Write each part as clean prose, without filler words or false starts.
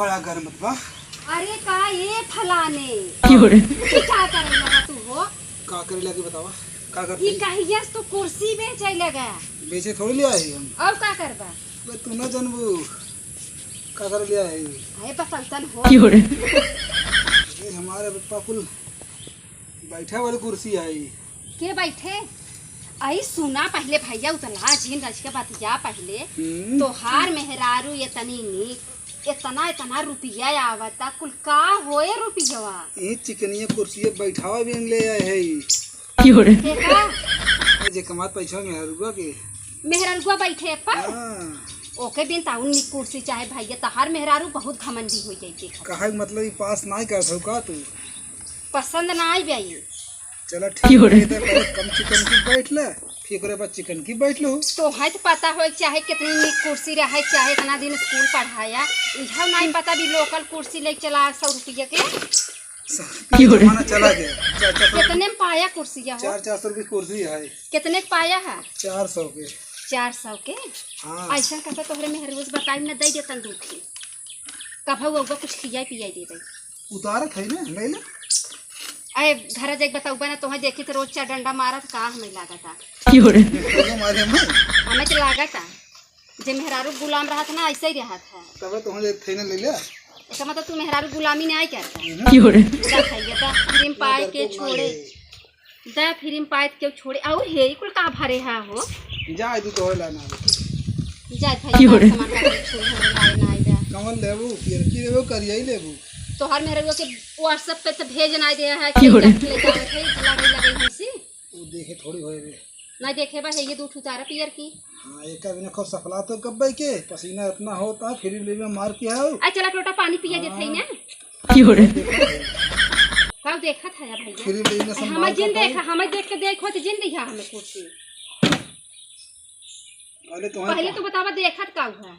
बड़ा गर्म बा। अरे का ये फलाने क्या करे लगा तू हो? का करे लगे बतावा का ये करते कहिया तो कुर्सी बेचे लगा बेचे थोड़ी लिया है हम। और का करबा? बे तू ना जानबू का कर लिया है। अरे बतलतन हो ये हमारे पप्पा कुल बैठा वाली कुर्सी है। के बैठे आई सुना पहले भैया उतला झीन रच के बतिया पहले तोहार मेहरारू ये तनी नी इतना इतना रुपया आवता कुल का होए रुपया ये चिकनिया कुर्सी बैठावा भी ले आए है। देखा जे कमात पैसा में हरुआ के मेहरारुआ बैठे पा हां ओके बिन ताउन नी कुर्सी चाहे भैया तहार मेहरारू बहुत घमंडी हो जाई देखा कहा मतलब ई पास नहीं कर का तू पसंद ना आई बई। चला ठीक है तो पहले कम चिकन की बैठ ले फिर ओकरे बाद चिकन की बैठ लो। तो है तो पता हो चाहे कितनी नी कुर्सी रहे चाहे इतना दिन स्कूल पढ़ाया इहा नहीं पता भी लोकल कुर्सी ले चला 100 रुपया के जमाना चला गया। कितने में पाया कुर्सिया हो? 400 रुपये कुर्सी है। कितने के पाया है? 400 के 400 के। हाँ ऐसा कहता तोहरे में हर रोज बताई न दे देतन दूधी कभा वो कुछ खियाई पियाई दे दे उतारत है ना ले ले। अरे घर जाके बताऊ बना तोहे देखी तो रोज 4 डंडा मारत का हमें लागता तो मारे में हमें तो लागता जे मेहरारू गुलाम रहत ना ऐसे ही रहत है तब तो हम थे ना ले ले। इसका मतलब तू मेहरारू गुलामी नहीं करता फिर पाए के छोड़े दा फिर पाए के छोड़े और हे कुल का भरे है हो जा तू तो लाना जा भाई सामान का छोड़ लाए ना इधर कमल लेबू फिर की लेबू करियाई लेबू तो हर मेहरारू के व्हाट्सएप पे तो भेज ना दे है कि ले जाओ थे लगे हमसे वो देखे थोड़ी होए रे नहीं देखे बा ये दूध उतारा पियर की। हां एक बिना खूब सफला तो गब्बे के पसीना इतना होता फिर ले में मार के आओ आ चला लोटा पानी पिया दे थई ना का देखा था भैया फिर ले में हम जिन देखा हम देख के देखो तो जिन दिखा हमें कुर्सी पहले तो बतावा देखत का हुआ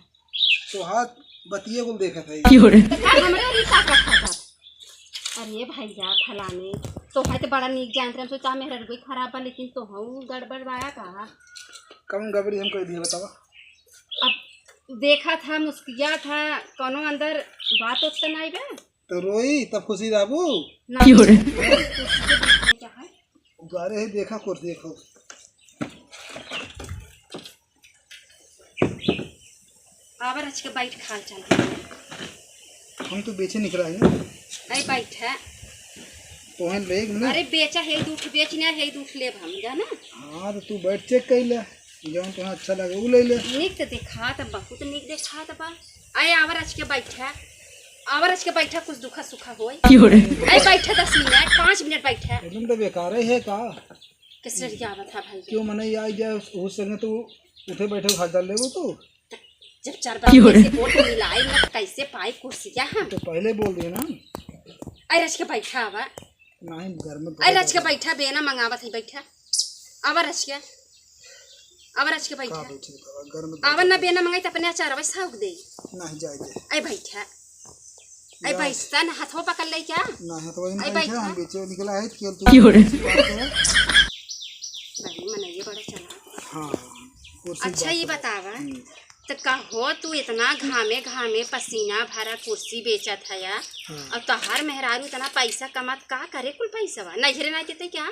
तो हाथ बतिये को देखा था हमरा ही का था। अरे भैया फलाने तो है तो बड़ा नीक जानते हम सोचा मेरा कोई खराब है लेकिन तो हूँ गड़बड़ वाया कहा कम गड़बड़ी हम कर दिए बतावा। अब देखा था मुस्किया था कोनो अंदर बात तो नहीं बे तो रोई तब खुशी राबू उतारे ही देखा कुर्सी देखो आवर आज के बैठ खा चल हम तो बेचे निकला है ना अरे बैठ है तो हम ले ना। अरे बेचा है दूठ बेचना है दूठ ले हम जाना। हां तो तू बैठ चेक कर ले जौन तुम्हें अच्छा लगे वो ले ले। नीक तो देखा त बहुत नीक देखा त बा आए आवर आज के बैठा आवर आज के बैठा कुछ दुखा सुखा होए अरे बैठा 10 मिनट 5 मिनट बैठा एकदम तो बेकार है का किस लड़की आवत था भाई क्यों मने आई जाए उस संग तो उठे बैठे खा डाल लेबो तो जब 4 बार से वोट मिलाई ना कैसे पाई कुर्सियां हम तो पहले बोल दिए ना। अरे आज के बैठा आवा नहीं घर में अरे आज के बैठा बेना मंगावत है बैठा आवर आज के बैठा घर में आवर ना बेना मंगाई त अपने अचार वैसा साउक दे नहीं जाए दे आई बैठा आई बैठता ना हाथों पकड़ ले क्या ना है तो वही बैठा हम बेचे निकला है कि तू नहीं मने ये बड़ा चला। हां कुर्सी अच्छा ये बतावा तो कहो तू इतना घामे पसीना भरा कुर्सी बेचत है या और तोहार मेहरारू इतना पैसा कमात का करे कुल पैसा नहीं ना देते क्या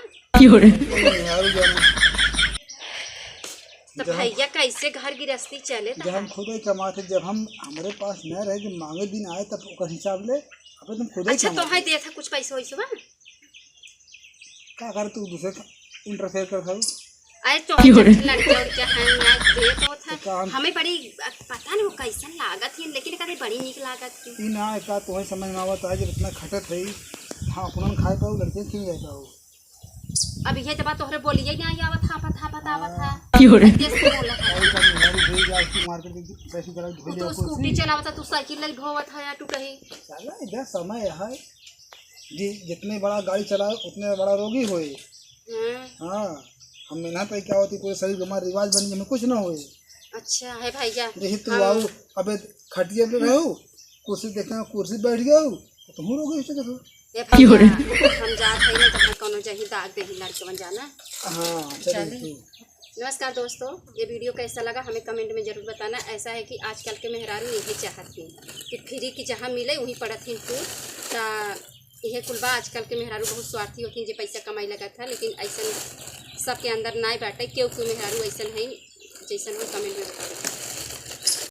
तो भैया कैसे घर गृहस्थी चले जब हम खुद ही कमाते जब हम हमारे पास न रहे कि मांगे दिन आए तब ओकर हिसाब ले अब तुम खुद ही अच्छा तो है देता कुछ पैसा वैसा बा का कर तू दूसरे इंटरफेयर कर खाऊ अरे तो लड़कियां उड़कियां हैं ना दे तो था हमें बड़ी पता नहीं वो कैसन लागत है लेकिन कभी बड़ी नीक लागत थी ई ना का तो है समझ में आवत है जब इतना खटत है हां अपन खाए पाऊ लड़के क्यों जाता हो अब ये तो बात तोहरे बोलिए ना आवत था देश से बोला था मार्केट पैसे करा तू स्कूटी चलावता तू साइकिल ले घोवत है या तू कहीं चला इधर समय है जी जितने बड़ा गाड़ी चलाओ उतने बड़ा रोगी होए। हां हम मेहनत है क्या होती पूरे शरीर हमारा रिवाज बन में कुछ ना होए। अच्छा है भैया यही तू आओ अबे खटिया पे रहो कुर्सी देखना कुर्सी बैठ गया तो तुम रोगे इससे कैसे ये भैया हम जात है ना तो कोनो जही दाग दे लड़के बन जाना। हां चल नमस्कार दोस्तों, ये वीडियो कैसा लगा हमें कमेंट में ज़रूर बताना। ऐसा है कि आजकल के मेहरारू यही चाहती कि फ्री की जहाँ मिले वहीं पड़त ही तो यह कुलबा आजकल के मेहरारू बहुत स्वार्थी होती जो पैसा कमाई लगा था, लेकिन ऐसा सबके अंदर ना बाटे। क्यों मेहरारू ऐसा है जैसा हम कमेंट में बताओ।